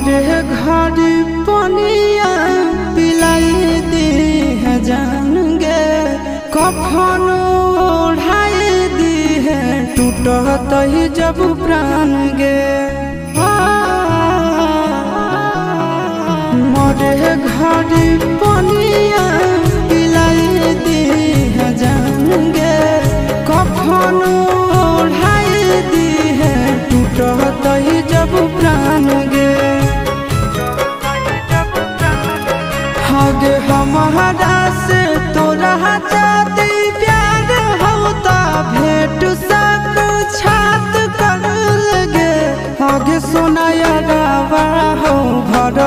मोरे घड़ी पनिया पिलाई दी है जान गे कफन ओढ़ाई दी है टूटत ही जब प्राण गे मोरे घड़ी पनिया पिलाई दी है जान गे कफन ओढ़ाई दी है टूटत ही जब प्राण गे हगे हमारा से तोरा जाती प्यार होता भेंट सक छात कर लगे हगे सोनाया गावा हो भर